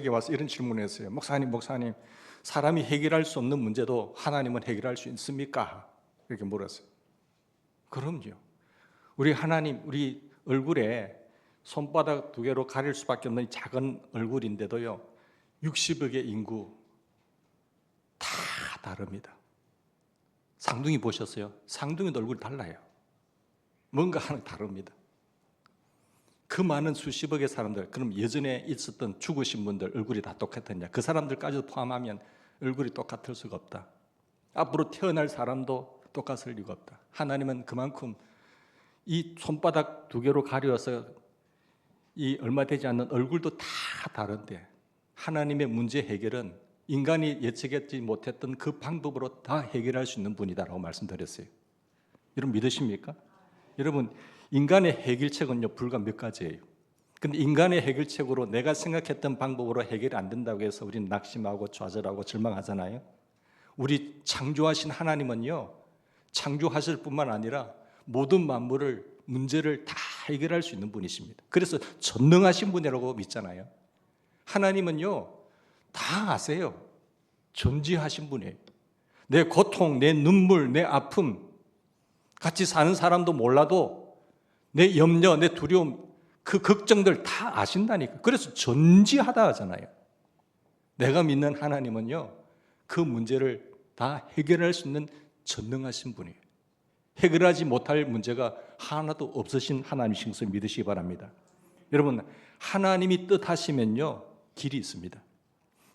와서 이런 질문을 했어요. 목사님, 사람이 해결할 수 없는 문제도 하나님은 해결할 수 있습니까? 이렇게 물었어요. 그럼요. 우리 하나님, 우리 얼굴에 손바닥 2개로 가릴 수밖에 없는 작은 얼굴인데도요, 60억의 인구 다 다릅니다. 쌍둥이 보셨어요? 쌍둥이도 얼굴이 달라요. 뭔가 하나 다릅니다. 그 많은 수십억의 사람들, 그럼 예전에 있었던 죽으신 분들 얼굴이 다 똑같았냐? 그 사람들까지도 포함하면 얼굴이 똑같을 수가 없다. 앞으로 태어날 사람도 똑같을 리가 없다. 하나님은 그만큼 이 손바닥 2개로 가려서 이 얼마 되지 않는 얼굴도 다 다른데 하나님의 문제 해결은 인간이 예측하지 못했던 그 방법으로 다 해결할 수 있는 분이다라고 말씀드렸어요. 여러분 믿으십니까? 여러분 인간의 해결책은요 불과 몇 가지예요. 근데 인간의 해결책으로 내가 생각했던 방법으로 해결이 안 된다고 해서 우리는 낙심하고 좌절하고 절망하잖아요. 우리 창조하신 하나님은요 창조하실 뿐만 아니라 모든 만물을 문제를 다 해결할 수 있는 분이십니다. 그래서 전능하신 분이라고 믿잖아요. 하나님은요 다 아세요. 전지하신 분이에요. 내 고통, 내 눈물, 내 아픔, 같이 사는 사람도 몰라도 내 염려, 내 두려움, 그 걱정들 다 아신다니까. 그래서 전지하다 하잖아요. 내가 믿는 하나님은요 그 문제를 다 해결할 수 있는 전능하신 분이에요. 해결하지 못할 문제가 하나도 없으신 하나님이신 것을 믿으시기 바랍니다. 여러분 하나님이 뜻하시면요 길이 있습니다.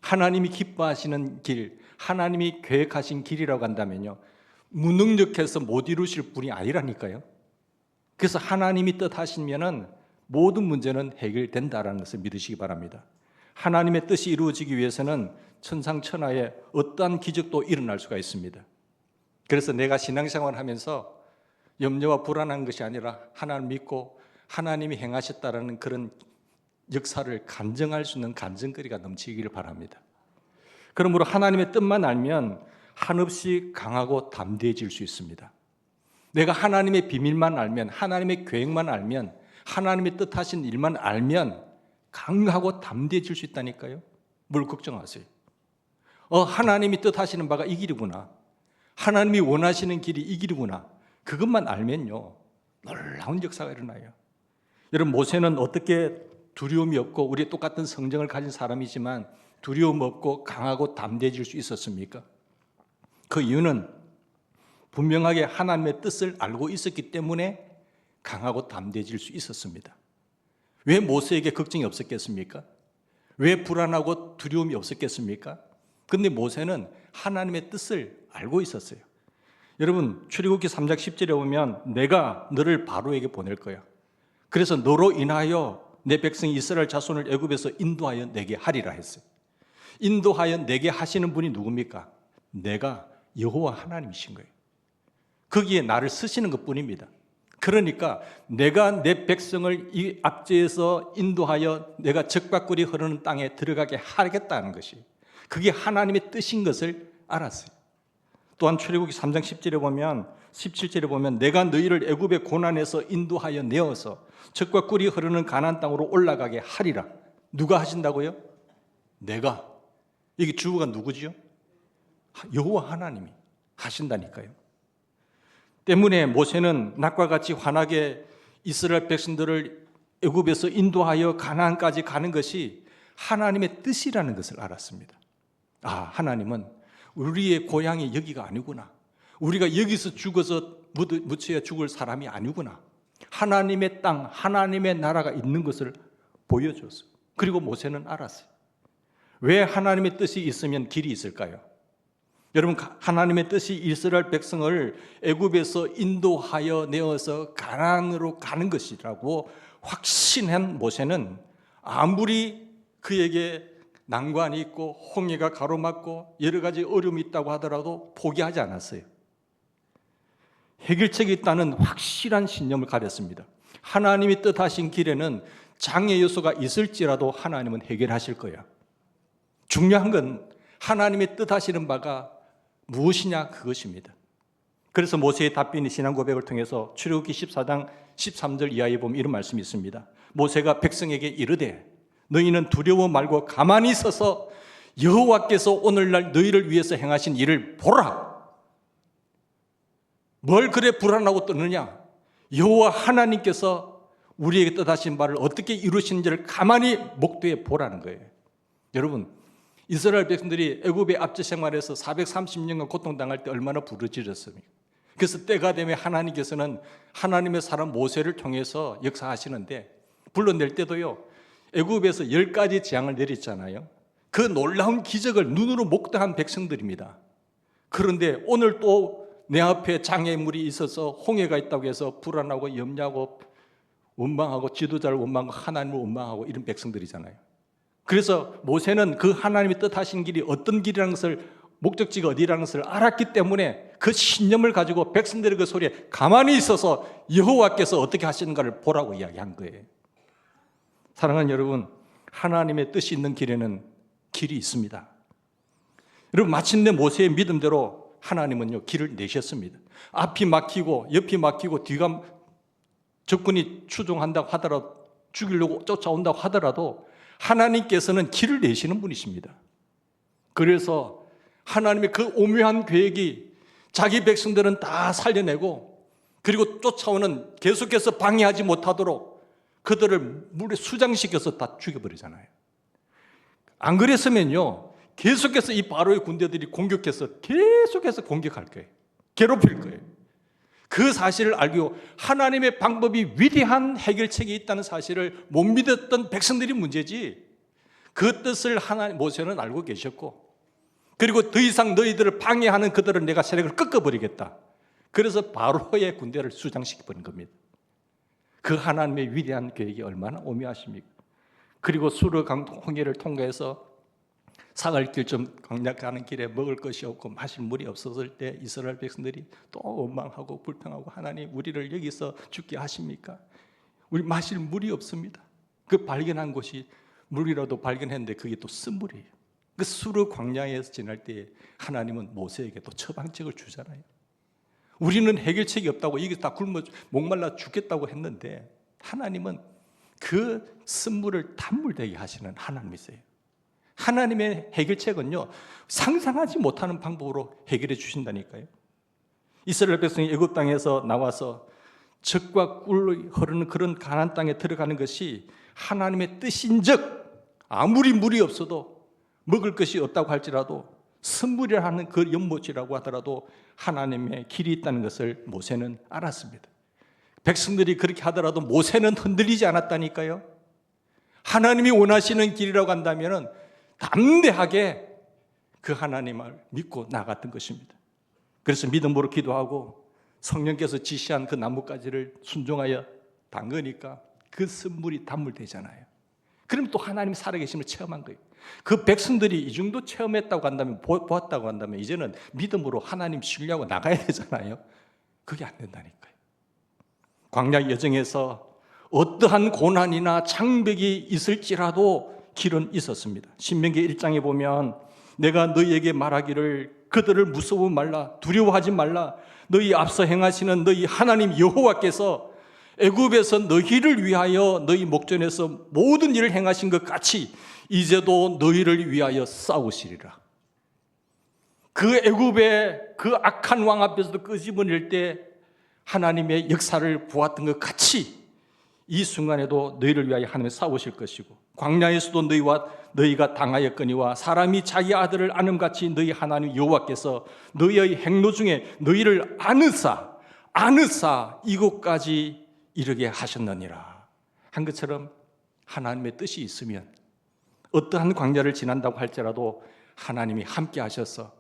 하나님이 기뻐하시는 길, 하나님이 계획하신 길이라고 한다면요 무능력해서 못 이루실 분이 아니라니까요. 그래서 하나님이 뜻하시면은 모든 문제는 해결된다라는 것을 믿으시기 바랍니다. 하나님의 뜻이 이루어지기 위해서는 천상천하에 어떠한 기적도 일어날 수가 있습니다. 그래서 내가 신앙생활을 하면서 염려와 불안한 것이 아니라 하나님을 믿고 하나님이 행하셨다라는 그런 역사를 간증할 수 있는 간증거리가 넘치기를 바랍니다. 그러므로 하나님의 뜻만 알면 한없이 강하고 담대해질 수 있습니다. 내가 하나님의 비밀만 알면, 하나님의 계획만 알면, 하나님의 뜻하신 일만 알면 강하고 담대해질 수 있다니까요. 뭘 걱정하세요? 하나님이 뜻하시는 바가 이 길이구나, 하나님이 원하시는 길이 이 길이구나, 그것만 알면요 놀라운 역사가 일어나요. 여러분 모세는 어떻게 두려움이 없고 우리 똑같은 성정을 가진 사람이지만 두려움 없고 강하고 담대해질 수 있었습니까? 그 이유는 분명하게 하나님의 뜻을 알고 있었기 때문에 강하고 담대해질 수 있었습니다. 왜 모세에게 걱정이 없었겠습니까? 왜 불안하고 두려움이 없었겠습니까? 그런데 모세는 하나님의 뜻을 알고 있었어요. 여러분 출애굽기 3장 10절에 보면 내가 너를 바로에게 보낼 거야. 그래서 너로 인하여 내 백성 이스라엘 자손을 애굽에서 인도하여 내게 하리라 했어요. 인도하여 내게 하시는 분이 누굽니까? 내가 여호와 하나님이신 거예요. 거기에 나를 쓰시는 것뿐입니다. 그러니까 내가 내 백성을 이 압제에서 인도하여 내가 적박꿀이 흐르는 땅에 들어가게 하겠다는 것이 그게 하나님의 뜻인 것을 알았어요. 또한 출애굽기 3장 10절에 보면 17절에 보면 내가 너희를 애굽의 고난에서 인도하여 내어서 젖과 꿀이 흐르는 가나안 땅으로 올라가게 하리라. 누가 하신다고요? 내가. 이게 주어가 누구지요? 여호와 하나님이 하신다니까요. 때문에 모세는 낮과 같이 환하게 이스라엘 백성들을 애굽에서 인도하여 가나안까지 가는 것이 하나님의 뜻이라는 것을 알았습니다. 하나님은 우리의 고향이 여기가 아니구나. 우리가 여기서 죽어서 묻혀야 죽을 사람이 아니구나. 하나님의 땅, 하나님의 나라가 있는 것을 보여줬어요. 그리고 모세는 알았어요. 왜 하나님의 뜻이 있으면 길이 있을까요? 여러분 하나님의 뜻이 이스라엘 백성을 애굽에서 인도하여 내어서 가나안으로 가는 것이라고 확신한 모세는 아무리 그에게 난관이 있고 홍해가 가로막고 여러 가지 어려움이 있다고 하더라도 포기하지 않았어요. 해결책이 있다는 확실한 신념을 가졌습니다. 하나님이 뜻하신 길에는 장애 요소가 있을지라도 하나님은 해결하실 거야. 중요한 건 하나님의 뜻하시는 바가 무엇이냐 그것입니다. 그래서 모세의 답변이 신앙 고백을 통해서 출애굽기 14장 13절 이하에 보면 이런 말씀이 있습니다. 모세가 백성에게 이르되 너희는 두려워 말고 가만히 있어서 여호와께서 오늘날 너희를 위해서 행하신 일을 보라. 뭘 그래 불안하고 떠느냐? 여호와 하나님께서 우리에게 뜻하신 바를 어떻게 이루시는지를 가만히 목도해 보라는 거예요. 여러분, 이스라엘 백성들이 애굽의 압제 생활에서 430년간 고통당할 때 얼마나 부르짖었습니까? 그래서 때가 되면 하나님께서는 하나님의 사람 모세를 통해서 역사하시는데, 불러낼 때도요, 애굽에서 10가지 재앙을 내렸잖아요. 그 놀라운 기적을 눈으로 목도한 백성들입니다. 그런데 오늘 또 내 앞에 장애물이 있어서 홍해가 있다고 해서 불안하고 염려하고 원망하고 지도자를 원망하고 하나님을 원망하고 이런 백성들이잖아요. 그래서 모세는 그 하나님이 뜻하신 길이 어떤 길이라는 것을, 목적지가 어디라는 것을 알았기 때문에 그 신념을 가지고 백성들의 그 소리에 가만히 있어서 여호와께서 어떻게 하시는가를 보라고 이야기한 거예요. 사랑하는 여러분, 하나님의 뜻이 있는 길에는 길이 있습니다. 여러분, 마침내 모세의 믿음대로 하나님은요, 길을 내셨습니다. 앞이 막히고 옆이 막히고 뒤가 적군이 추종한다고 하더라도, 죽이려고 쫓아온다고 하더라도 하나님께서는 길을 내시는 분이십니다. 그래서 하나님의 그 오묘한 계획이 자기 백성들은 다 살려내고, 그리고 쫓아오는 계속해서 방해하지 못하도록 그들을 물에 수장시켜서 다 죽여버리잖아요. 안 그랬으면요, 계속해서 이 바로의 군대들이 공격해서 계속해서 공격할 거예요. 괴롭힐 거예요. 그 사실을 알고 하나님의 방법이 위대한 해결책이 있다는 사실을 못 믿었던 백성들이 문제지, 그 뜻을 모세는 알고 계셨고, 그리고 더 이상 너희들을 방해하는 그들은 내가 세력을 꺾어버리겠다. 그래서 바로의 군대를 수장시켜버린 겁니다. 그 하나님의 위대한 계획이 얼마나 오묘하십니까? 그리고 수르 홍해를 통과해서 사흘길쯤 광야 가는 길에 먹을 것이 없고 마실 물이 없었을 때 이스라엘 백성들이 또 원망하고 불평하고, 하나님 우리를 여기서 죽게 하십니까? 우리 마실 물이 없습니다. 그 발견한 곳이 물이라도 발견했는데 그게 또 쓴물이에요. 그 수르 광야에서 지날 때 하나님은 모세에게 또 처방책을 주잖아요. 우리는 해결책이 없다고, 이게 다 굶어 목말라 죽겠다고 했는데 하나님은 그 쓴물을 단물 되게 하시는 하나님이세요. 하나님의 해결책은요, 상상하지 못하는 방법으로 해결해 주신다니까요. 이스라엘 백성이 애굽 땅에서 나와서 젖과 꿀이 흐르는 그런 가나안 땅에 들어가는 것이 하나님의 뜻인즉, 아무리 물이 없어도 먹을 것이 없다고 할지라도 선물이라 하는 그 연못이라고 하더라도 하나님의 길이 있다는 것을 모세는 알았습니다. 백성들이 그렇게 하더라도 모세는 흔들리지 않았다니까요. 하나님이 원하시는 길이라고 한다면 담대하게 그 하나님을 믿고 나갔던 것입니다. 그래서 믿음으로 기도하고 성령께서 지시한 그 나뭇가지를 순종하여 담그니까 그 선물이 단물되잖아요. 그럼 또 하나님이 살아계심을 체험한 거예요. 그 백성들이 이 정도 체험했다고 한다면, 보았다고 한다면 이제는 믿음으로 하나님 신뢰하고 나가야 되잖아요. 그게 안 된다니까요. 광야 여정에서 어떠한 고난이나 장벽이 있을지라도 길은 있었습니다. 신명기 1장에 보면 내가 너희에게 말하기를 그들을 무서워 말라, 두려워하지 말라. 너희 앞서 행하시는 너희 하나님 여호와께서 애굽에서 너희를 위하여 너희 목전에서 모든 일을 행하신 것 같이 이제도 너희를 위하여 싸우시리라. 그 애굽의 그 악한 왕 앞에서도 끄집어낼 때 하나님의 역사를 보았던 것 같이 이 순간에도 너희를 위하여 하나님이 싸우실 것이고, 광야에서도 너희가 당하였거니와 사람이 자기 아들을 아는같이 너희 하나님 여호와께서 너희의 행로 중에 너희를 안으사 이곳까지 이르게 하셨느니라 한 것처럼, 하나님의 뜻이 있으면 어떠한 광야를 지난다고 할지라도 하나님이 함께 하셔서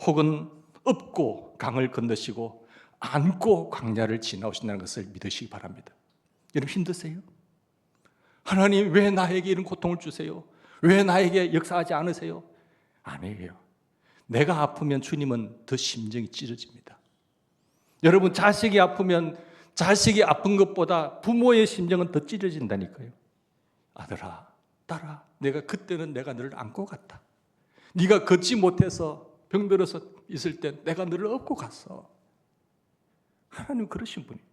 혹은 업고 강을 건너시고 안고 광야를 지나오신다는 것을 믿으시기 바랍니다. 여러분, 힘드세요? 하나님 왜 나에게 이런 고통을 주세요? 왜 나에게 역사하지 않으세요? 아니에요. 내가 아프면 주님은 더 심정이 찢어집니다. 여러분, 자식이 아프면 자식이 아픈 것보다 부모의 심정은 더 찢어진다니까요. 아들아, 딸아, 그때는 내가 너를 안고 갔다. 네가 걷지 못해서 병들어서 있을 때 내가 너를 업고 갔어. 하나님 그러신 분이에요.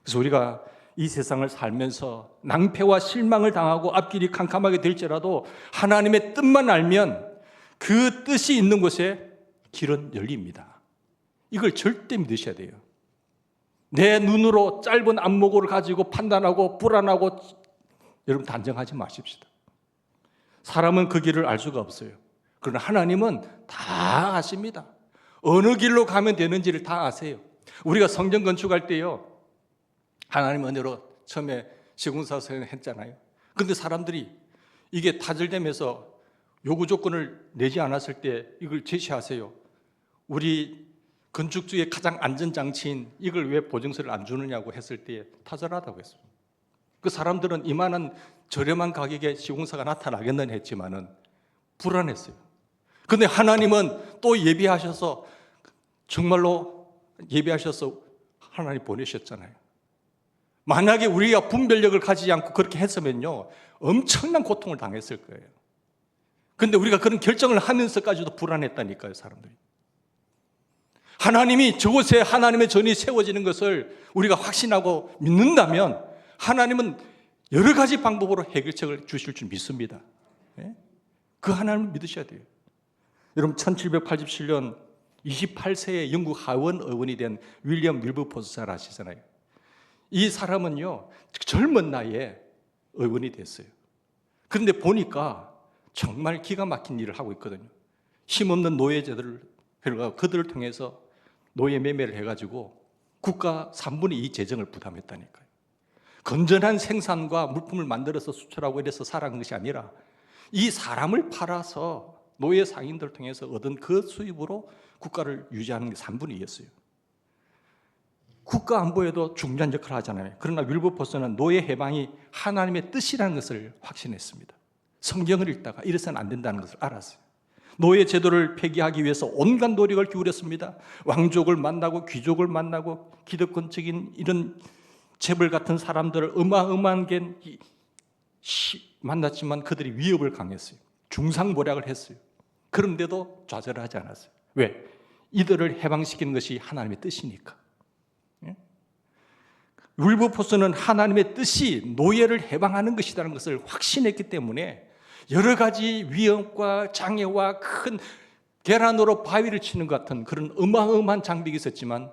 그래서 우리가 이 세상을 살면서 낭패와 실망을 당하고 앞길이 캄캄하게 될지라도 하나님의 뜻만 알면 그 뜻이 있는 곳에 길은 열립니다. 이걸 절대 믿으셔야 돼요. 내 눈으로 짧은 안목을 가지고 판단하고 불안하고 여러분 단정하지 마십시다. 사람은 그 길을 알 수가 없어요. 그러나 하나님은 다 아십니다. 어느 길로 가면 되는지를 다 아세요. 우리가 성전 건축할 때요, 하나님 은혜로 처음에 시공사를 했잖아요. 그런데 사람들이 이게 타절되면서 요구 조건을 내지 않았을 때 이걸 제시하세요. 우리 건축주의 가장 안전장치인 이걸 왜 보증서를 안 주느냐고 했을 때 타절하다고 했어요. 그 사람들은 이만한 저렴한 가격에 시공사가 나타나겠는 했지만은 불안했어요. 그런데 하나님은 또 예비하셔서 정말로 예비하셔서 하나님 보내셨잖아요. 만약에 우리가 분별력을 가지지 않고 그렇게 했으면요, 엄청난 고통을 당했을 거예요. 그런데 우리가 그런 결정을 하면서까지도 불안했다니까요, 사람들이. 하나님이 저곳에 하나님의 전이 세워지는 것을 우리가 확신하고 믿는다면 하나님은 여러 가지 방법으로 해결책을 주실 줄 믿습니다. 그 하나님을 믿으셔야 돼요. 여러분 1787년 28세의 영국 하원 의원이 된 윌리엄 윌버포스 잘 아시잖아요. 이 사람은요, 젊은 나이에 의원이 됐어요. 그런데 보니까 정말 기가 막힌 일을 하고 있거든요. 힘없는 노예제들을 그들을 통해서 노예 매매를 해가지고 국가 3분의 2 재정을 부담했다니까요. 건전한 생산과 물품을 만들어서 수출하고 이래서 살아간 것이 아니라 이 사람을 팔아서 노예 상인들을 통해서 얻은 그 수입으로 국가를 유지하는 게 3분의 2였어요. 국가 안보에도 중요한 역할을 하잖아요. 그러나 윌버포스는 노예 해방이 하나님의 뜻이라는 것을 확신했습니다. 성경을 읽다가 이래서는 안 된다는 것을 알았어요. 노예 제도를 폐기하기 위해서 온갖 노력을 기울였습니다. 왕족을 만나고 귀족을 만나고 기득권적인 이런 재벌 같은 사람들을 어마어마한 게 만났지만 그들이 위협을 강했어요. 중상모략을 했어요. 그런데도 좌절하지 않았어요. 왜? 이들을 해방시키는 것이 하나님의 뜻이니까. 윌버포스는 하나님의 뜻이 노예를 해방하는 것이라는 것을 확신했기 때문에 여러 가지 위험과 장애와 큰 계란으로 바위를 치는 것 같은 그런 어마어마한 장벽이 있었지만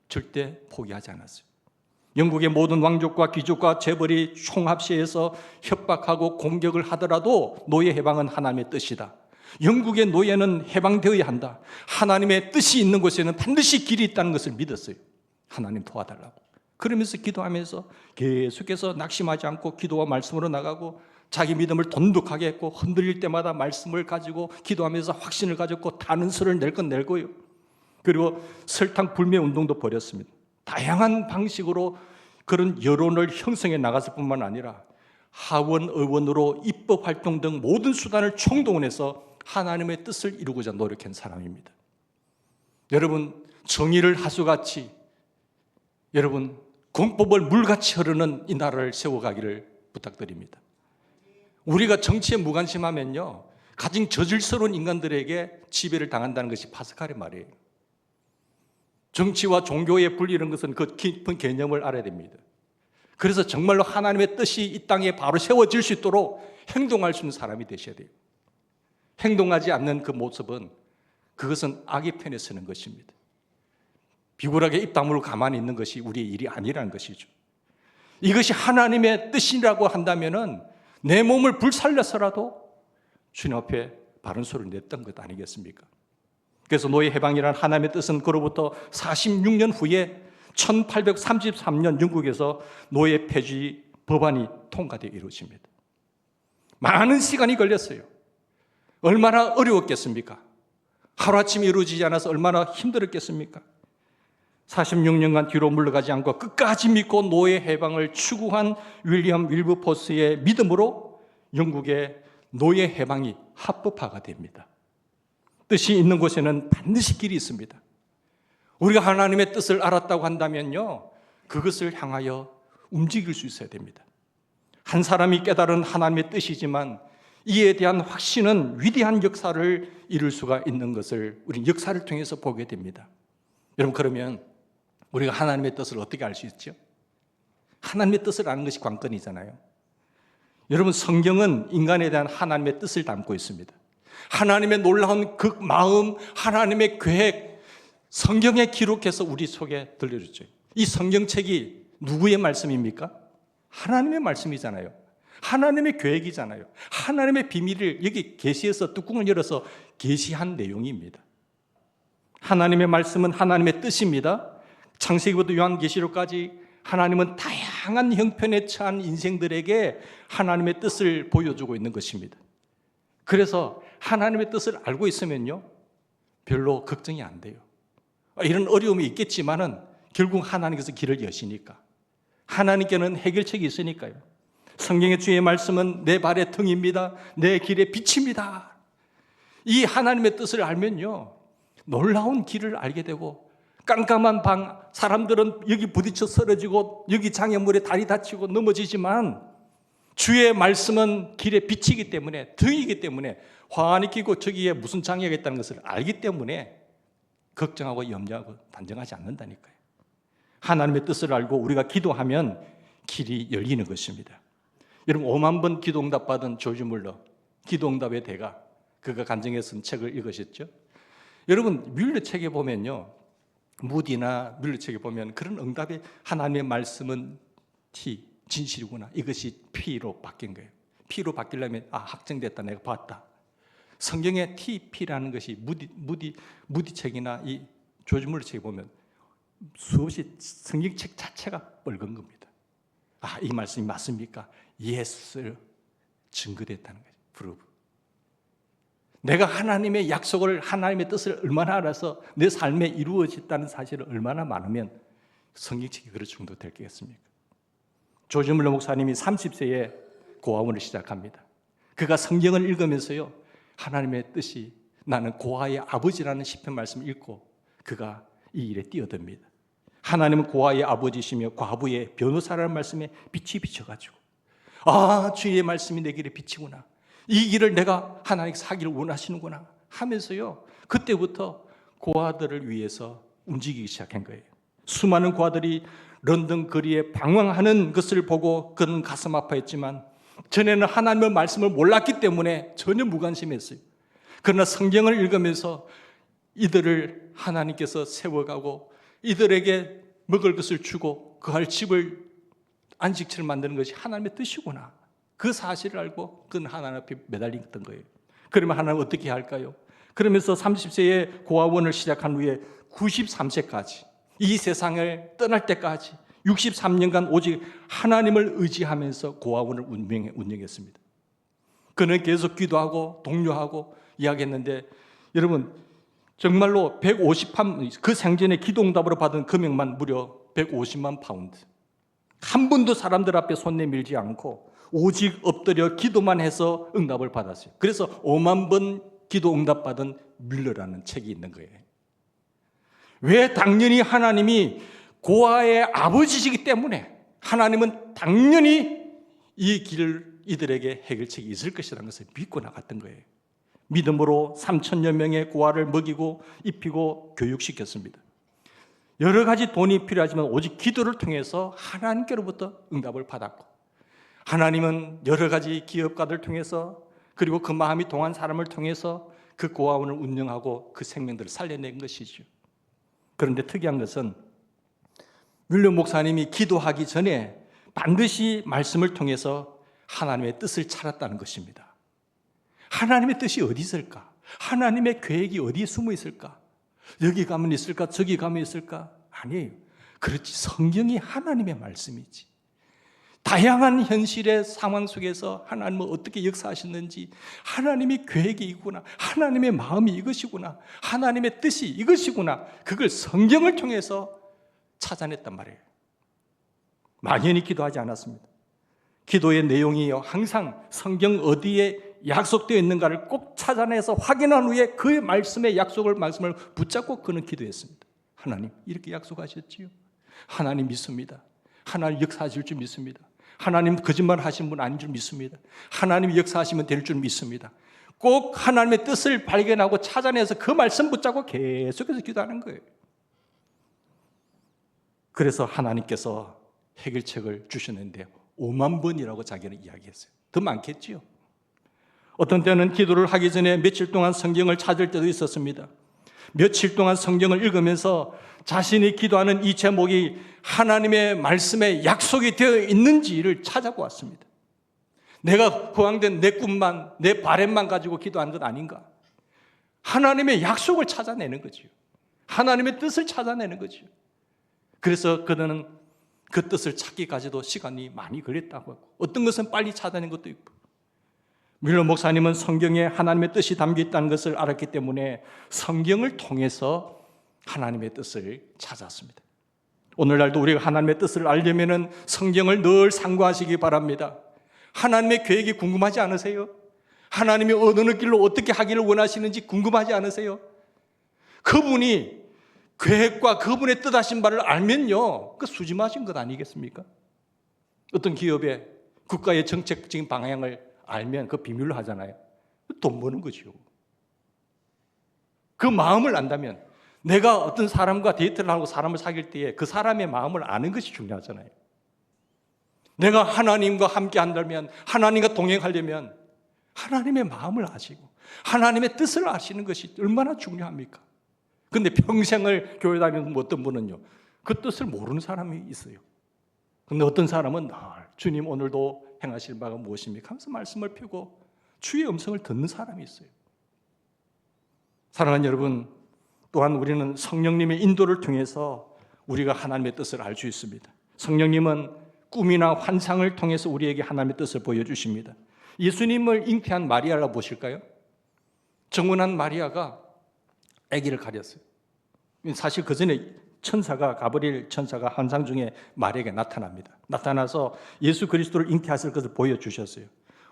절대 포기하지 않았어요. 영국의 모든 왕족과 귀족과 재벌이 총합시해서 협박하고 공격을 하더라도 노예 해방은 하나님의 뜻이다. 영국의 노예는 해방되어야 한다. 하나님의 뜻이 있는 곳에는 반드시 길이 있다는 것을 믿었어요. 하나님 도와달라고. 그러면서 기도하면서 계속해서 낙심하지 않고 기도와 말씀으로 나가고 자기 믿음을 돈독하게 했고 흔들릴 때마다 말씀을 가지고 기도하면서 확신을 가졌고 탄원서를 낼 건 낼고요. 그리고 설탕 불매 운동도 벌였습니다. 다양한 방식으로 그런 여론을 형성해 나갔을 뿐만 아니라 하원 의원으로 입법 활동 등 모든 수단을 총동원해서 하나님의 뜻을 이루고자 노력한 사람입니다. 여러분, 정의를 하수같이, 여러분 공법을 물같이 흐르는 이 나라를 세워가기를 부탁드립니다. 우리가 정치에 무관심하면요, 가진 저질스러운 인간들에게 지배를 당한다는 것이 파스칼의 말이에요. 정치와 종교의 분리라는 것은 그 깊은 개념을 알아야 됩니다. 그래서 정말로 하나님의 뜻이 이 땅에 바로 세워질 수 있도록 행동할 수 있는 사람이 되셔야 돼요. 행동하지 않는 그 모습은 그것은 악의 편에 서는 것입니다. 비굴하게 입 다물고 가만히 있는 것이 우리의 일이 아니라는 것이죠. 이것이 하나님의 뜻이라고 한다면은 내 몸을 불살려서라도 주님 앞에 바른 소리를 냈던 것 아니겠습니까? 그래서 노예 해방이라는 하나님의 뜻은 그로부터 46년 후에 1833년 영국에서 노예 폐지 법안이 통과되어 이루어집니다. 많은 시간이 걸렸어요. 얼마나 어려웠겠습니까? 하루아침에 이루어지지 않아서 얼마나 힘들었겠습니까? 46년간 뒤로 물러가지 않고 끝까지 믿고 노예 해방을 추구한 윌리엄 윌버포스의 믿음으로 영국의 노예 해방이 합법화가 됩니다. 뜻이 있는 곳에는 반드시 길이 있습니다. 우리가 하나님의 뜻을 알았다고 한다면요, 그것을 향하여 움직일 수 있어야 됩니다. 한 사람이 깨달은 하나님의 뜻이지만 이에 대한 확신은 위대한 역사를 이룰 수가 있는 것을 우리는 역사를 통해서 보게 됩니다. 여러분, 그러면 우리가 하나님의 뜻을 어떻게 알 수 있죠? 하나님의 뜻을 아는 것이 관건이잖아요. 여러분, 성경은 인간에 대한 하나님의 뜻을 담고 있습니다. 하나님의 놀라운 그 마음, 하나님의 계획, 성경에 기록해서 우리 속에 들려주죠. 이 성경책이 누구의 말씀입니까? 하나님의 말씀이잖아요. 하나님의 계획이잖아요. 하나님의 비밀을 여기 계시해서 뚜껑을 열어서 계시한 내용입니다. 하나님의 말씀은 하나님의 뜻입니다. 창세기부터 요한계시록까지 하나님은 다양한 형편에 처한 인생들에게 하나님의 뜻을 보여주고 있는 것입니다. 그래서 하나님의 뜻을 알고 있으면요, 별로 걱정이 안 돼요. 이런 어려움이 있겠지만은 결국 하나님께서 길을 여시니까, 하나님께는 해결책이 있으니까요. 성경의 주의 말씀은 내 발의 등입니다. 내 길의 빛입니다. 이 하나님의 뜻을 알면요, 놀라운 길을 알게 되고, 깜깜한 방, 사람들은 여기 부딪혀 쓰러지고 여기 장애물에 다리 다치고 넘어지지만 주의 말씀은 길의 빛이기 때문에, 등이기 때문에, 화환이 끼고 저기에 무슨 장애가 있다는 것을 알기 때문에 걱정하고 염려하고 단정하지 않는다니까요. 하나님의 뜻을 알고 우리가 기도하면 길이 열리는 것입니다. 여러분, 5만 번 기도응답 받은 조지 물러, 기도응답의 대가, 그가 간증해 쓴 책을 읽으셨죠? 여러분, 뮬러 책에 보면요, 무디나 뮬러 책에 보면 그런 응답의 하나님의 말씀은 T, 진실이구나, 이것이 P로 바뀐 거예요. P로 바뀌려면 확정됐다, 내가 봤다. 성경의 TP라는 것이 무디 책이나 이 조지 물러 책에 보면 수없이 성경책 자체가 뻘건 겁니다. 이 말씀이 맞습니까? Yes, 증거됐다는 거죠. 프루브. 내가 하나님의 약속을, 하나님의 뜻을 얼마나 알아서 내 삶에 이루어졌다는 사실을 얼마나 많으면 성경책이 그럴 정도 되겠습니까? 조지 물러 목사님이 30세에 고아원을 시작합니다. 그가 성경을 읽으면서요, 하나님의 뜻이, 나는 고아의 아버지라는 시편 말씀을 읽고 그가 이 일에 뛰어듭니다. 하나님은 고아의 아버지시며 과부의 변호사라는 말씀에 빛이 비쳐가지고, 주의 말씀이 내 길의 빛이구나, 이 길을 내가 하나님께서 하기를 원하시는구나 하면서요, 그때부터 고아들을 위해서 움직이기 시작한 거예요. 수많은 고아들이 런던 거리에 방황하는 것을 보고 그는 가슴 아파했지만 전에는 하나님의 말씀을 몰랐기 때문에 전혀 무관심했어요. 그러나 성경을 읽으면서 이들을 하나님께서 세워가고 있들에게 먹을 것을 주고 거할 집을, 안식처를 만드는 것이 하나님의 뜻이구나, 그 사실을 알고 그는 하나님 앞에 매달렸던 거예요. 그러면 하나님은 어떻게 할까요? 그러면서 30세에 고아원을 시작한 후에 93세까지, 이 세상을 떠날 때까지 63년간 오직 하나님을 의지하면서 고아원을 운영했습니다. 그는 계속 기도하고 독려하고 이야기했는데, 여러분, 정말로 그 생전에 기도응답으로 받은 금액만 무려 150만 파운드. 한 번도 사람들 앞에 손 내밀지 않고 오직 엎드려 기도만 해서 응답을 받았어요. 그래서 5만 번 기도 응답 받은 뮬러라는 책이 있는 거예요. 왜? 당연히 하나님이 고아의 아버지시기 때문에 하나님은 당연히 이 길을 이들에게 해결책이 있을 것이라는 것을 믿고 나갔던 거예요. 믿음으로 3,000여 명의 고아를 먹이고 입히고 교육시켰습니다. 여러 가지 돈이 필요하지만 오직 기도를 통해서 하나님께로부터 응답을 받았고, 하나님은 여러 가지 기업가들 통해서, 그리고 그 마음이 동한 사람을 통해서 그 고아원을 운영하고 그 생명들을 살려낸 것이죠. 그런데 특이한 것은 뮬러 목사님이 기도하기 전에 반드시 말씀을 통해서 하나님의 뜻을 찾았다는 것입니다. 하나님의 뜻이 어디 있을까? 하나님의 계획이 어디에 숨어 있을까? 여기 가면 있을까? 저기 가면 있을까? 아니에요. 그렇지, 성경이 하나님의 말씀이지. 다양한 현실의 상황 속에서 하나님은 어떻게 역사하셨는지, 하나님의 계획이 이구나, 하나님의 마음이 이것이구나, 하나님의 뜻이 이것이구나, 그걸 성경을 통해서 찾아냈단 말이에요. 막연히 기도하지 않았습니다. 기도의 내용이 항상 성경 어디에 약속되어 있는가를 꼭 찾아내서 확인한 후에 그 말씀을 붙잡고 그는 기도했습니다. 하나님, 이렇게 약속하셨지요? 하나님 믿습니다. 하나님 역사하실 줄 믿습니다. 하나님 거짓말 하신 분 아닌 줄 믿습니다. 하나님 역사하시면 될 줄 믿습니다. 꼭 하나님의 뜻을 발견하고 찾아내서 그 말씀 붙잡고 계속해서 기도하는 거예요. 그래서 하나님께서 해결책을 주셨는데 5만 번이라고 자기는 이야기했어요. 더 많겠지요. 어떤 때는 기도를 하기 전에 며칠 동안 성경을 찾을 때도 있었습니다. 며칠 동안 성경을 읽으면서 자신이 기도하는 이 제목이 하나님의 말씀에 약속이 되어 있는지를 찾아보았습니다. 내가 허황된 내 꿈만, 내 바램만 가지고 기도하는 것 아닌가? 하나님의 약속을 찾아내는 거죠. 하나님의 뜻을 찾아내는 거죠. 그래서 그는 그 뜻을 찾기까지도 시간이 많이 걸렸다고 하고, 어떤 것은 빨리 찾아낸 것도 있고, 뮬러 목사님은 성경에 하나님의 뜻이 담겨 있다는 것을 알았기 때문에 성경을 통해서 하나님의 뜻을 찾았습니다. 오늘날도 우리가 하나님의 뜻을 알려면 성경을 늘 상고하시기 바랍니다. 하나님의 계획이 궁금하지 않으세요? 하나님이 어느 길로 어떻게 하기를 원하시는지 궁금하지 않으세요? 그분이 계획과 그분의 뜻하신 바를 알면요, 그 수지마신 것 아니겠습니까? 어떤 기업의 국가의 정책적인 방향을 알면 그 비밀로 하잖아요. 돈 버는 거죠. 그 마음을 안다면, 내가 어떤 사람과 데이트를 하고 사람을 사귈 때에 그 사람의 마음을 아는 것이 중요하잖아요. 내가 하나님과 함께 한다면, 하나님과 동행하려면 하나님의 마음을 아시고 하나님의 뜻을 아시는 것이 얼마나 중요합니까? 그런데 평생을 교회 다니는 어떤 분은요, 그 뜻을 모르는 사람이 있어요. 그런데 어떤 사람은 늘 주님 오늘도 행하실 바가 무엇입니까? 하면서 말씀을 펴고 주의 음성을 듣는 사람이 있어요. 사랑하는 여러분, 또한 우리는 성령님의 인도를 통해서 우리가 하나님의 뜻을 알 수 있습니다. 성령님은 꿈이나 환상을 통해서 우리에게 하나님의 뜻을 보여주십니다. 예수님을 잉태한 마리아라 보실까요? 정혼한 마리아가 아기를 가렸어요. 사실 그 전에 천사가, 가브리엘 천사가 환상 중에 마리아에게 나타납니다. 나타나서 예수 그리스도를 잉태하실 것을 보여주셨어요.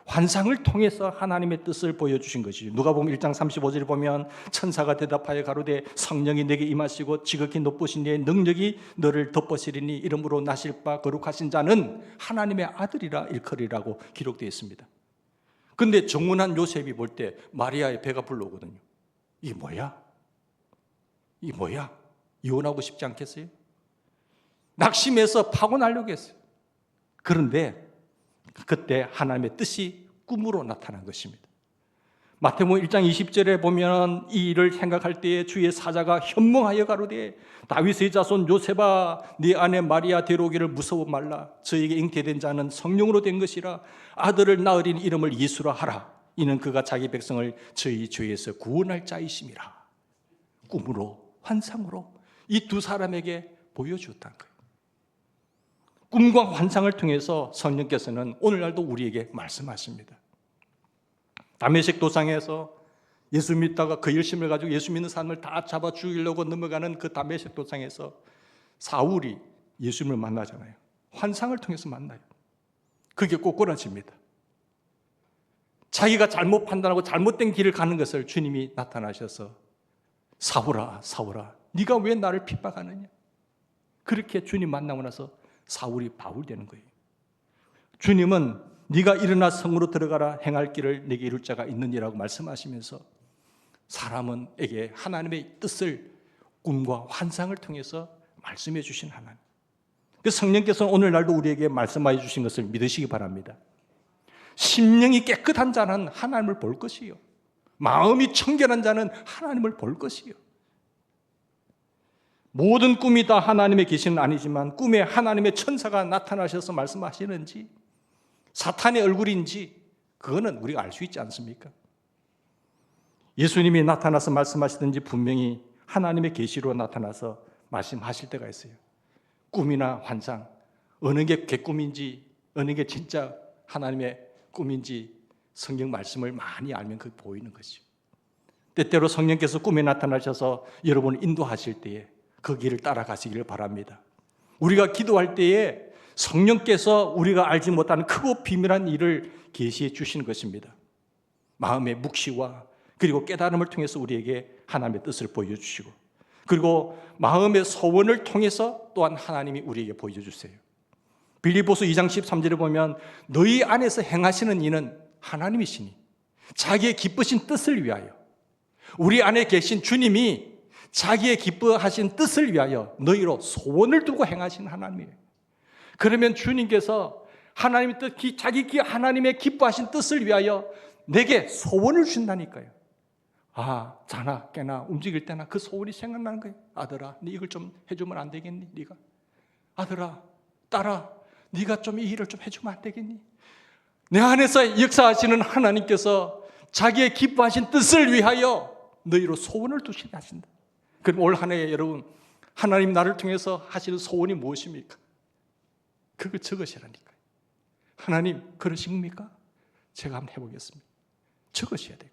환상을 통해서 하나님의 뜻을 보여주신 것이죠. 누가복음 1장 35절에 보면 천사가 대답하여 가로되 성령이 내게 임하시고 지극히 높으신 이의 능력이 너를 덮으시리니 이름으로 나실 바 거룩하신 자는 하나님의 아들이라 일컬이라고 기록되어 있습니다. 그런데 정혼한 요셉이 볼 때 마리아의 배가 불러오거든요. 이게 뭐야? 이게 뭐야? 이혼하고 싶지 않겠어요? 낙심해서 파혼하려고 했어요. 그런데 그때 하나님의 뜻이 꿈으로 나타난 것입니다. 마태복음 1장 20절에 보면 이 일을 생각할 때에 주의 사자가 현몽하여 가로되 다윗의 자손 요셉아 네 아내 마리아 데려오기를 무서워 말라. 저에게 잉태된 자는 성령으로 된 것이라. 아들을 낳으리니 이름을 예수라 하라. 이는 그가 자기 백성을 저희 죄에서 구원할 자이심이라. 꿈으로 환상으로 이 두 사람에게 보여주었다는 거예요. 꿈과 환상을 통해서 성령께서는 오늘날도 우리에게 말씀하십니다. 다메섹 도상에서 예수 믿다가 그 열심을 가지고 예수 믿는 사람을 다 잡아 죽이려고 넘어가는 그 다메섹 도상에서 사울이 예수님을 만나잖아요. 환상을 통해서 만나요. 그게 꼬꾸라집니다. 자기가 잘못 판단하고 잘못된 길을 가는 것을 주님이 나타나셔서 사울아 사울아 네가 왜 나를 핍박하느냐. 그렇게 주님 만나고 나서 사울이 바울 되는 거예요. 주님은 네가 일어나 성으로 들어가라 행할 길을 내게 이룰 자가 있느니라고 말씀하시면서 사람에게 하나님의 뜻을 꿈과 환상을 통해서 말씀해 주신 하나님. 그 성령께서는 오늘날도 우리에게 말씀하여 주신 것을 믿으시기 바랍니다. 심령이 깨끗한 자는 하나님을 볼 것이요, 마음이 청결한 자는 하나님을 볼 것이요. 모든 꿈이 다 하나님의 계시는 아니지만 꿈에 하나님의 천사가 나타나셔서 말씀하시는지 사탄의 얼굴인지 그거는 우리가 알 수 있지 않습니까? 예수님이 나타나서 말씀하시든지 분명히 하나님의 계시로 나타나서 말씀하실 때가 있어요. 꿈이나 환상, 어느 게 개꿈인지 어느 게 진짜 하나님의 꿈인지 성경 말씀을 많이 알면 그게 보이는 것이죠. 때때로 성령께서 꿈에 나타나셔서 여러분을 인도하실 때에 그 길을 따라가시기를 바랍니다. 우리가 기도할 때에 성령께서 우리가 알지 못하는 크고 비밀한 일을 계시해 주시는 것입니다. 마음의 묵시와 그리고 깨달음을 통해서 우리에게 하나님의 뜻을 보여주시고, 그리고 마음의 소원을 통해서 또한 하나님이 우리에게 보여주세요. 빌립보서 2장 13절에 보면 너희 안에서 행하시는 이는 하나님이시니 자기의 기쁘신 뜻을 위하여, 우리 안에 계신 주님이 자기의 기뻐하신 뜻을 위하여 너희로 소원을 두고 행하신 하나님이에요. 그러면 주님께서 하나님의 뜻, 하나님의 기뻐하신 뜻을 위하여 내게 소원을 주신다니까요. 자나 깨나 움직일 때나 그 소원이 생각나는 거예요. 아들아, 네 이걸 좀 해주면 안 되겠니? 네가 아들아, 딸아, 네가 좀 이 일을 좀 해주면 안 되겠니? 내 안에서 역사하시는 하나님께서 자기의 기뻐하신 뜻을 위하여 너희로 소원을 두시게 하신다. 그럼 올 한 해에 여러분, 하나님 나를 통해서 하시는 소원이 무엇입니까? 그걸 적으시라니까요. 하나님 그러십니까? 제가 한번 해보겠습니다. 적으셔야 돼요.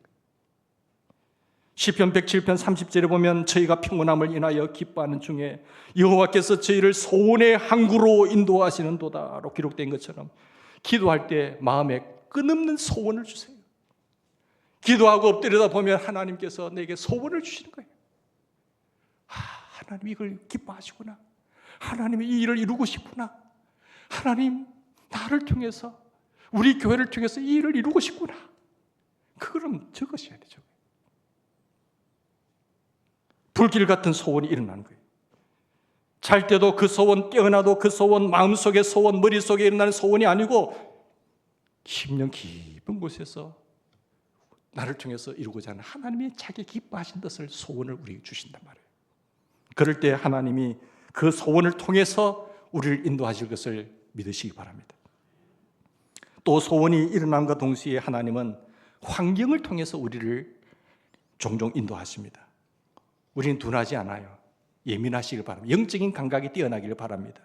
시편 107편 30절에 보면 저희가 평온함을 인하여 기뻐하는 중에 여호와께서 저희를 소원의 항구로 인도하시는 도다로 기록된 것처럼 기도할 때 마음에 끝없는 소원을 주세요. 기도하고 엎드려다 보면 하나님께서 내게 소원을 주시는 거예요. 하나님 이걸 기뻐하시구나. 하나님이 이 일을 이루고 싶구나. 하나님 나를 통해서 우리 교회를 통해서 이 일을 이루고 싶구나. 그거는 적으셔야 되죠. 불길 같은 소원이 일어나는 거예요. 잘 때도 그 소원, 깨어나도 그 소원, 마음속의 소원, 머릿속에 일어나는 소원이 아니고 심령 깊은 곳에서 나를 통해서 이루고자 하는 하나님의 자기 기뻐하신 뜻을, 소원을 우리에게 주신단 말이에요. 그럴 때 하나님이 그 소원을 통해서 우리를 인도하실 것을 믿으시기 바랍니다. 또 소원이 일어남과 동시에 하나님은 환경을 통해서 우리를 종종 인도하십니다. 우리는 둔하지 않아요. 예민하시길 바랍니다. 영적인 감각이 뛰어나기를 바랍니다.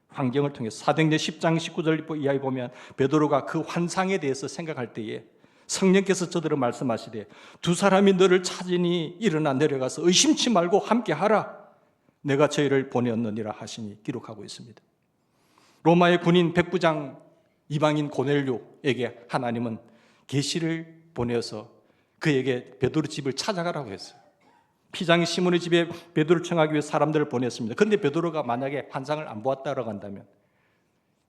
환경을 통해서 사도행전 10장 19절 이하에 보면 베드로가 그 환상에 대해서 생각할 때에 성령께서 저들을 말씀하시되 두 사람이 너를 찾으니 일어나 내려가서 의심치 말고 함께하라. 내가 저희를 보내었느니라 하시니 기록하고 있습니다. 로마의 군인 백부장 이방인 고넬료에게 하나님은 계시를 보내어서 그에게 베드로 집을 찾아가라고 했어요. 피장 시몬의 집에 베드로를 청하기 위해 사람들을 보냈습니다. 그런데 베드로가 만약에 환상을 안 보았다라고 한다면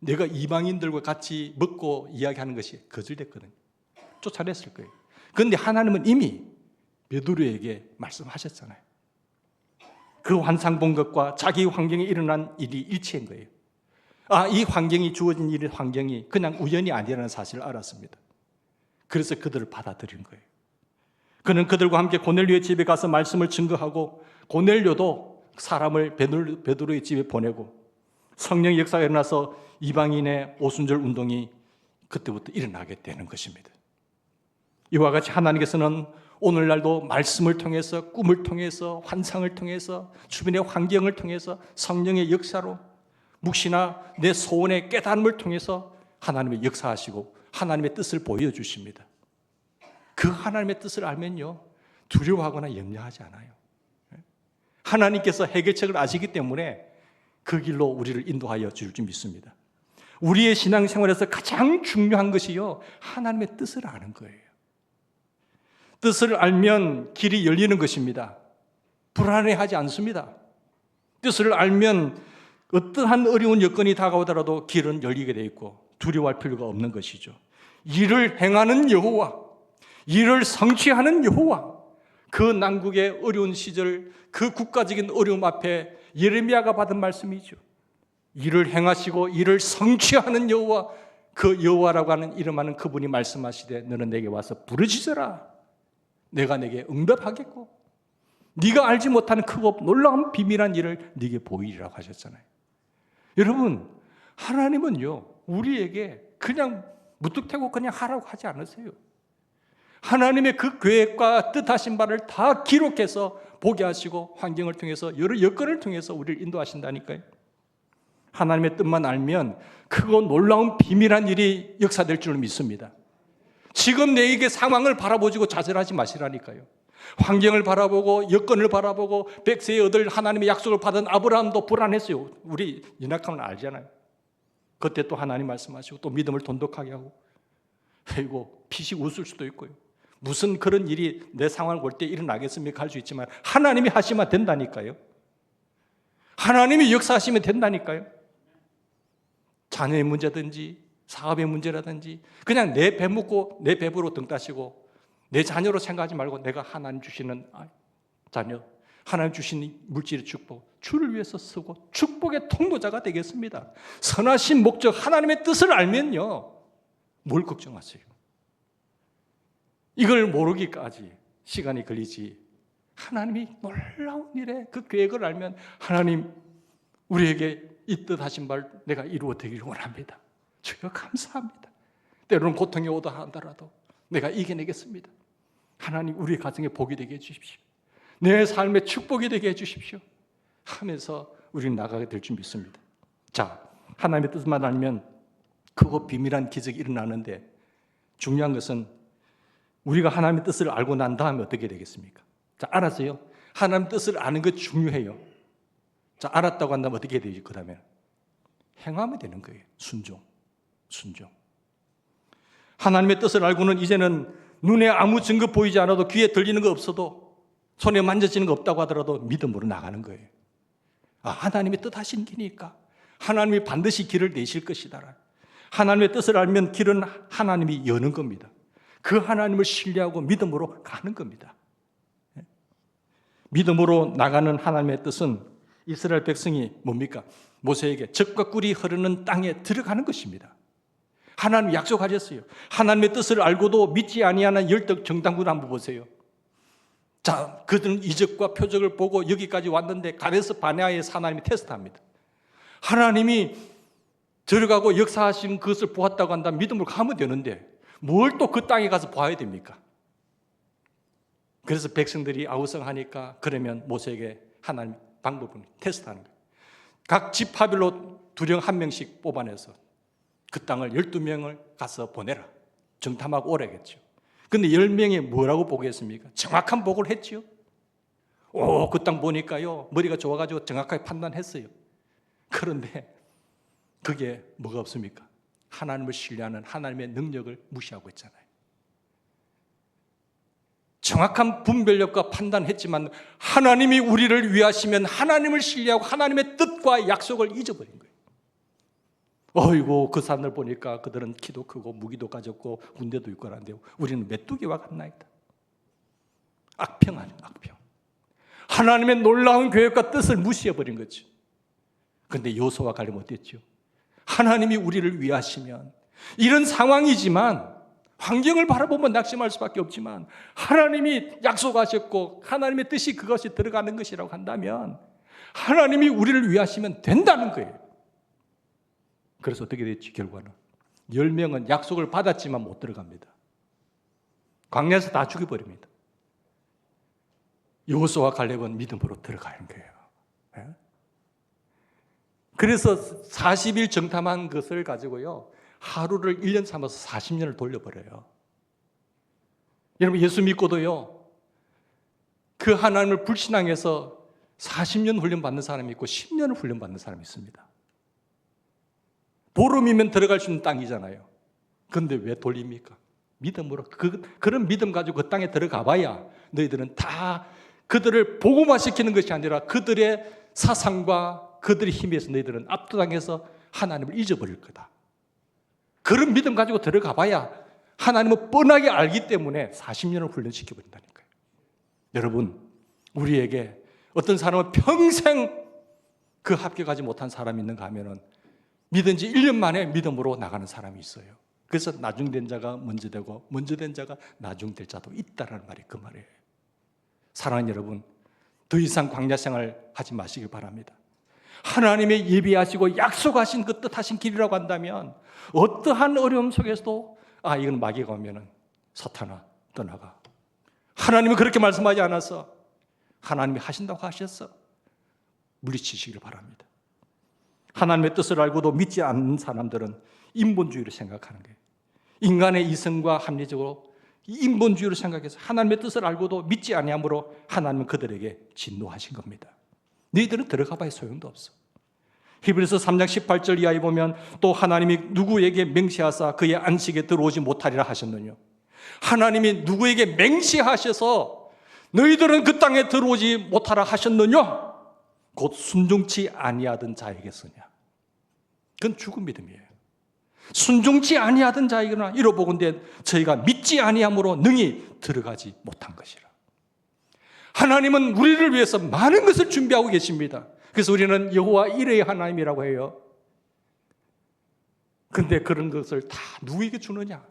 내가 이방인들과 같이 먹고 이야기하는 것이 거절됐거든요. 쫓아냈을 거예요. 그런데 하나님은 이미 베드로에게 말씀하셨잖아요. 그 환상 본 것과 자기 환경에 일어난 일이 일치한 거예요. 이 환경이 주어진 일의 환경이 그냥 우연이 아니라는 사실을 알았습니다. 그래서 그들을 받아들인 거예요. 그는 그들과 함께 고넬료의 집에 가서 말씀을 증거하고 고넬료도 사람을 베드로의 집에 보내고 성령의 역사가 일어나서 이방인의 오순절 운동이 그때부터 일어나게 되는 것입니다. 이와 같이 하나님께서는 오늘날도 말씀을 통해서, 꿈을 통해서, 환상을 통해서, 주변의 환경을 통해서, 성령의 역사로 묵시나 내 소원의 깨달음을 통해서 하나님의 역사하시고 하나님의 뜻을 보여주십니다. 그 하나님의 뜻을 알면요, 두려워하거나 염려하지 않아요. 하나님께서 해결책을 아시기 때문에 그 길로 우리를 인도하여 줄 줄 믿습니다. 우리의 신앙생활에서 가장 중요한 것이요, 하나님의 뜻을 아는 거예요. 뜻을 알면 길이 열리는 것입니다. 불안해하지 않습니다. 뜻을 알면 어떠한 어려운 여건이 다가오더라도 길은 열리게 돼 있고 두려워할 필요가 없는 것이죠. 일을 행하는 여호와, 일을 성취하는 여호와, 그 난국의 어려운 시절, 그 국가적인 어려움 앞에 예레미야가 받은 말씀이죠. 일을 행하시고 일을 성취하는 여호와, 그 여호와라고 하는 이름하는 그분이 말씀하시되 너는 내게 와서 부르짖어라. 내가 내게 응답하겠고 네가 알지 못하는 크고 놀라운 비밀한 일을 네게 보이리라고 하셨잖아요. 여러분, 하나님은요, 우리에게 그냥 무뚝대고 그냥 하라고 하지 않으세요. 하나님의 그 계획과 뜻하신 바를 다 기록해서 보게 하시고 환경을 통해서, 여러 여건을 통해서 우리를 인도하신다니까요. 하나님의 뜻만 알면 크고 놀라운 비밀한 일이 역사될 줄 믿습니다. 지금 내게 상황을 바라보시고 좌절하지 마시라니까요. 환경을 바라보고 여건을 바라보고 백세에 얻을 하나님의 약속을 받은 아브라함도 불안했어요. 우리 연약함을 알잖아요. 그때 또 하나님 말씀하시고 또 믿음을 돈독하게 하고, 아이고 피식 웃을 수도 있고요. 무슨 그런 일이 내 상황을 볼 때 일어나겠습니까? 할 수 있지만 하나님이 하시면 된다니까요. 하나님이 역사하시면 된다니까요. 자녀의 문제든지 사업의 문제라든지 그냥 내 배 묻고 내 배부로 등 따시고 내 자녀로 생각하지 말고 내가 하나님 주시는 자녀, 하나님 주신 물질의 축복, 주를 위해서 쓰고 축복의 통로자가 되겠습니다. 선하신 목적, 하나님의 뜻을 알면요, 뭘 걱정하세요? 이걸 모르기까지 시간이 걸리지. 하나님이 놀라운 일에 그 계획을 알면 하나님, 우리에게 이 뜻하신 말 내가 이루어 되기를 원합니다. 주여 감사합니다. 때로는 고통이 오다 하더라도 내가 이겨내겠습니다. 하나님, 우리 가정에 복이 되게 해주십시오. 내 삶에 축복이 되게 해주십시오 하면서 우리는 나가게 될 줄 믿습니다. 자, 하나님의 뜻만 알면 크고 비밀한 기적이 일어나는데, 중요한 것은 우리가 하나님의 뜻을 알고 난 다음에 어떻게 되겠습니까? 자, 알았어요. 하나님의 뜻을 아는 것 중요해요. 자, 알았다고 한다면 어떻게 되지? 그 다음에 행하면 되는 거예요. 순종. 하나님의 뜻을 알고는 이제는 눈에 아무 증거 보이지 않아도, 귀에 들리는 거 없어도, 손에 만져지는 거 없다고 하더라도 믿음으로 나가는 거예요. 아, 하나님의 뜻하신 길이니까 하나님이 반드시 길을 내실 것이다. 하나님의 뜻을 알면 길은 하나님이 여는 겁니다. 그 하나님을 신뢰하고 믿음으로 가는 겁니다. 믿음으로 나가는 하나님의 뜻은 이스라엘 백성이 뭡니까? 모세에게 젖과 꿀이 흐르는 땅에 들어가는 것입니다. 하나님 약속하셨어요. 하나님의 뜻을 알고도 믿지 아니하는 열등 정당군 한번 보세요. 자, 그들은 이적과 표적을 보고 여기까지 왔는데 가데스 바네아에서 하나님이 테스트합니다. 하나님이 들어가고 역사하신 것을 보았다고 한다면 믿음으로 가면 되는데 뭘 또 그 땅에 가서 봐야 됩니까? 그래서 백성들이 아우성하니까 그러면 모세에게 하나님 방법을 테스트하는 거예요. 각 지파별로 2령 1명씩 뽑아내서 그 땅을 12명을 가서 보내라. 정탐하고 오래겠죠. 근데 10명이 뭐라고 보겠습니까? 정확한 보고를 했죠. 그 땅 보니까요, 머리가 좋아가지고 정확하게 판단했어요. 그런데 그게 뭐가 없습니까? 하나님을 신뢰하는 하나님의 능력을 무시하고 있잖아요. 정확한 분별력과 판단했지만 하나님이 우리를 위하시면 하나님을 신뢰하고 하나님의 뜻과 약속을 잊어버린 거예요. 어이고, 그 사람들 보니까 그들은 키도 크고 무기도 가졌고 군대도 있고 하는데 우리는 메뚜기와 같나이다. 악평 아니에요, 악평. 하나님의 놀라운 계획과 뜻을 무시해버린 거죠. 그런데 여호수아와 갈렙은 어땠죠? 하나님이 우리를 위하시면, 이런 상황이지만 환경을 바라보면 낙심할 수밖에 없지만 하나님이 약속하셨고 하나님의 뜻이 그것이 들어가는 것이라고 한다면 하나님이 우리를 위하시면 된다는 거예요. 그래서 어떻게 됐지? 결과는 10명은 약속을 받았지만 못 들어갑니다. 광야에서 다 죽여버립니다. 여호수아와 갈렙은 믿음으로 들어가는 거예요. 그래서 40일 정탐한 것을 가지고요, 하루를 1년 삼아서 40년을 돌려버려요. 여러분, 예수 믿고도요, 그 하나님을 불신앙해서 40년 훈련받는 사람이 있고 10년을 훈련받는 사람이 있습니다. 보름이면 들어갈 수 있는 땅이잖아요. 그런데 왜 돌립니까? 믿음으로. 그런 믿음 가지고 그 땅에 들어가 봐야 너희들은 다 그들을 복음화시키는 것이 아니라 그들의 사상과 그들의 힘에서 너희들은 압도당해서 하나님을 잊어버릴 거다. 그런 믿음 가지고 들어가 봐야 하나님을 뻔하게 알기 때문에 40년을 훈련시켜버린다니까요. 여러분, 우리에게 어떤 사람은 평생 그 합격하지 못한 사람이 있는가 하면은 믿은 지 1년 만에 믿음으로 나가는 사람이 있어요. 그래서 나중된 자가 먼저 되고 먼저 된 자가 나중될 자도 있다라는 말이 그 말이에요. 사랑하는 여러분, 더 이상 광야 생활 하지 마시길 바랍니다. 하나님의 예비하시고 약속하신 그 뜻하신 길이라고 한다면 어떠한 어려움 속에서도 이건 마귀가 오면은 사탄아 떠나가. 하나님은 그렇게 말씀하지 않아서 하나님이 하신다고 하셨어. 물리치시길 바랍니다. 하나님의 뜻을 알고도 믿지 않는 사람들은 인본주의를 생각하는 거예요. 인간의 이성과 합리적으로 인본주의를 생각해서 하나님의 뜻을 알고도 믿지 아니함으로 하나님은 그들에게 진노하신 겁니다. 너희들은 들어가 봐야 소용도 없어. 히브리서 3장 18절 이하에 보면 또 하나님이 누구에게 맹세하사 그의 안식에 들어오지 못하리라 하셨느냐. 하나님이 누구에게 맹세하셔서 너희들은 그 땅에 들어오지 못하라 하셨느냐? 곧 순종치 아니하던 자에게 쓰냐. 그건 죽은 믿음이에요. 순종치 아니하던 자에게나 이로보건대 저희가 믿지 아니함으로 능히 들어가지 못한 것이라. 하나님은 우리를 위해서 많은 것을 준비하고 계십니다. 그래서 우리는 여호와 이레의 하나님이라고 해요. 근데 그런 것을 다 누구에게 주느냐?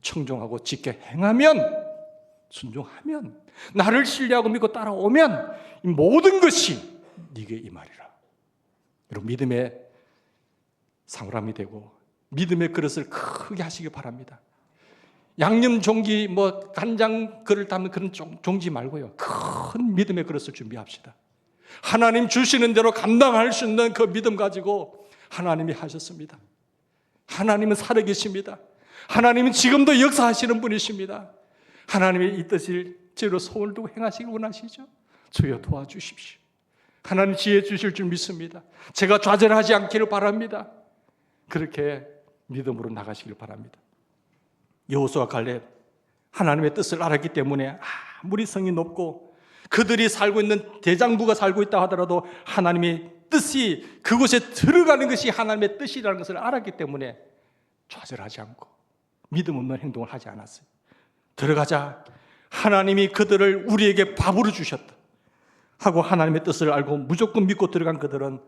청종하고 지켜 행하면, 순종하면, 나를 신뢰하고 믿고 따라오면 이 모든 것이 네게 임하리라. 여러분, 믿음의 사람이 되고 믿음의 그릇을 크게 하시기 바랍니다. 양념 종기, 간장 그릇 담는 그런 종지 말고요, 큰 믿음의 그릇을 준비합시다. 하나님 주시는 대로 감당할 수 있는 그 믿음 가지고 하나님이 하셨습니다. 하나님은 살아계십니다. 하나님은 지금도 역사하시는 분이십니다. 하나님의 이 뜻을 제로 소원을 두고 행하시길 원하시죠? 주여 도와주십시오. 하나님 지혜 주실 줄 믿습니다. 제가 좌절하지 않기를 바랍니다. 그렇게 믿음으로 나가시길 바랍니다. 여호수아 갈렙, 하나님의 뜻을 알았기 때문에 아무리 성이 높고 그들이 살고 있는 대장부가 살고 있다 하더라도 하나님의 뜻이 그곳에 들어가는 것이 하나님의 뜻이라는 것을 알았기 때문에 좌절하지 않고 믿음 없는 행동을 하지 않았어요. 들어가자, 하나님이 그들을 우리에게 밥으로 주셨다 하고 하나님의 뜻을 알고 무조건 믿고 들어간 그들은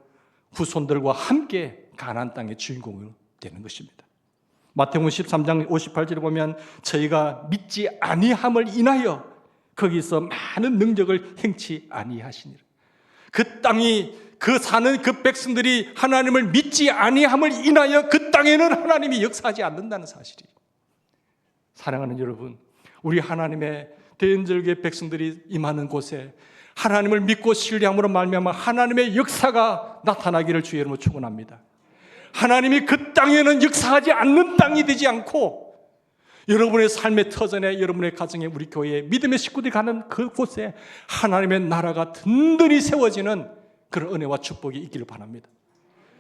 후손들과 함께 가나안 땅의 주인공이 되는 것입니다. 마태복음 13장 58절에 보면 저희가 믿지 아니함을 인하여 거기서 많은 능력을 행치 아니하시니라. 그 땅이, 그 사는 그 백성들이 하나님을 믿지 아니함을 인하여 그 땅에는 하나님이 역사하지 않는다는 사실이에요. 사랑하는 여러분, 우리 하나님의 대인절개 백성들이 임하는 곳에 하나님을 믿고 신뢰함으로 말미암아 하나님의 역사가 나타나기를 주의 이름으로 축원합니다. 하나님이 그 땅에는 역사하지 않는 땅이 되지 않고 여러분의 삶의 터전에, 여러분의 가정에, 우리 교회에 믿음의 식구들이 가는 그곳에 하나님의 나라가 든든히 세워지는 그런 은혜와 축복이 있기를 바랍니다.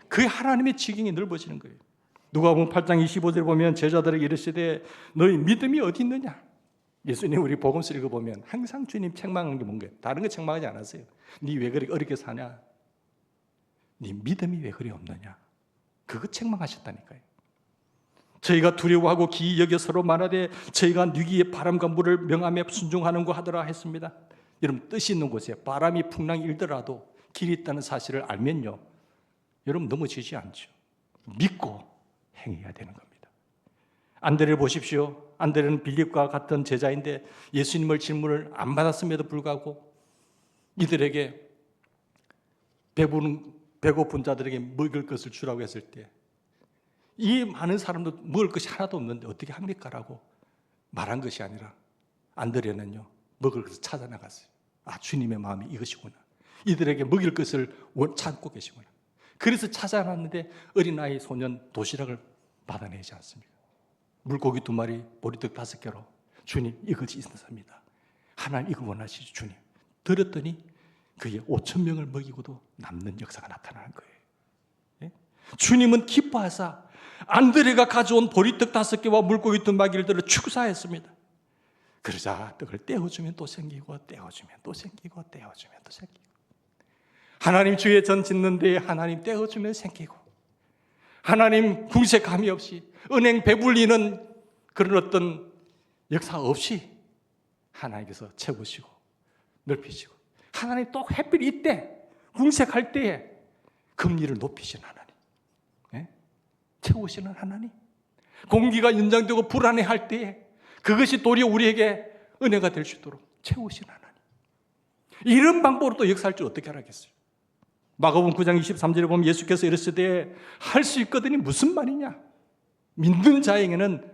그 하나님의 지경이 넓어지는 거예요. 누가복음 8장 25절에 보면 제자들에게 이르시되 너희 믿음이 어디 있느냐? 예수님 우리 복음서 읽어보면 항상 주님 책망한 게 뭔가요? 다른 거 책망하지 않았어요. 네 왜 그렇게 어렵게 사냐? 네 믿음이 왜 그리 없느냐? 그거 책망하셨다니까요. 저희가 두려워하고 기이 여겨 서로 말하되 저희가 누기의 바람과 물을 명함에 순종하는 거 하더라 했습니다. 여러분, 뜻이 있는 곳에 바람이 풍랑이 일더라도 길이 있다는 사실을 알면요, 여러분 넘어지지 않죠. 믿고 행해야 되는 겁니다. 안드레를 보십시오. 안드레는 빌립과 같은 제자인데 예수님을 질문을 안 받았음에도 불구하고 이들에게 배고픈 자들에게 먹을 것을 주라고 했을 때 이 많은 사람도 먹을 것이 하나도 없는데 어떻게 합니까? 라고 말한 것이 아니라 안드레는요, 먹을 것을 찾아 나갔어요. 아, 주님의 마음이 이것이구나. 이들에게 먹일 것을 찾고 계시구나. 그래서 찾아놨는데 어린아이 소년 도시락을 받아내지 않습니다. 물고기 2마리, 보리떡 5개로 주님 이것이 있습니다. 하나님 이거 원하시죠 주님. 들었더니 그게 5,000명을 먹이고도 남는 역사가 나타나는 거예요. 예? 주님은 기뻐하사 안드레가 가져온 보리떡 5개와 물고기 2마리를 들어 축사했습니다. 그러자 떡을 떼어주면 또 생기고 떼어주면 또 생기고 떼어주면 또 생기고, 하나님 주의 전 짓는 데에 하나님 떼어주면 생기고, 하나님 궁색함이 없이 은행 배불리는 그런 어떤 역사 없이 하나님께서 채우시고 넓히시고, 하나님 또 햇빛이 이때 궁색할 때에 금리를 높이시는 하나님, 예? 채우시는 하나님, 공기가 연장되고 불안해할 때에 그것이 도리어 우리에게 은혜가 될 수 있도록 채우시는 하나님, 이런 방법으로 또 역사할 줄 어떻게 알았겠어요? 마가복음 9장 23절에 보면 예수께서 이르시되 할 수 있거든이 무슨 말이냐? 믿는 자에게는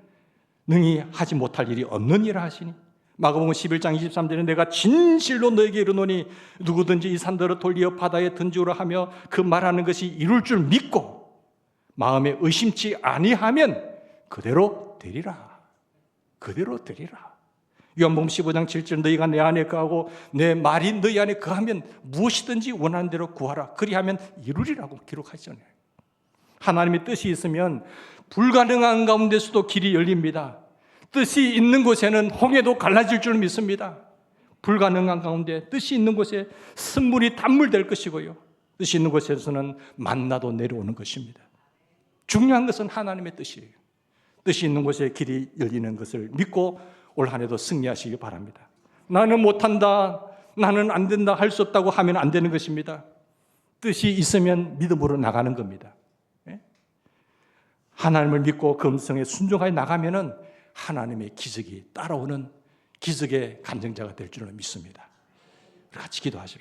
능히 하지 못할 일이 없느니라 하시니, 마가복음 11장 23절에 내가 진실로 너에게 이르노니 누구든지 이 산들을 돌리어 바다에 던지우라 하며 그 말하는 것이 이룰 줄 믿고 마음에 의심치 아니하면 그대로 되리라. 그대로 되리라. 요한복음 15장 7절 너희가 내 안에 거하고 내 말이 너희 안에 거하면 무엇이든지 원하는 대로 구하라. 그리하면 이루리라고 기록하시잖아요. 하나님의 뜻이 있으면 불가능한 가운데서도 길이 열립니다. 뜻이 있는 곳에는 홍해도 갈라질 줄 믿습니다. 불가능한 가운데 뜻이 있는 곳에 쓴물이 단물될 것이고요, 뜻이 있는 곳에서는 만나도 내려오는 것입니다. 중요한 것은 하나님의 뜻이에요. 뜻이 있는 곳에 길이 열리는 것을 믿고 올 한 해도 승리하시기 바랍니다. 나는 못한다, 나는 안 된다, 할 수 없다고 하면 안 되는 것입니다. 뜻이 있으면 믿음으로 나가는 겁니다. 하나님을 믿고 금성에 순종하여 나가면은 하나님의 기적이 따라오는 기적의 간증자가 될 줄을 믿습니다. 같이 기도하십시오.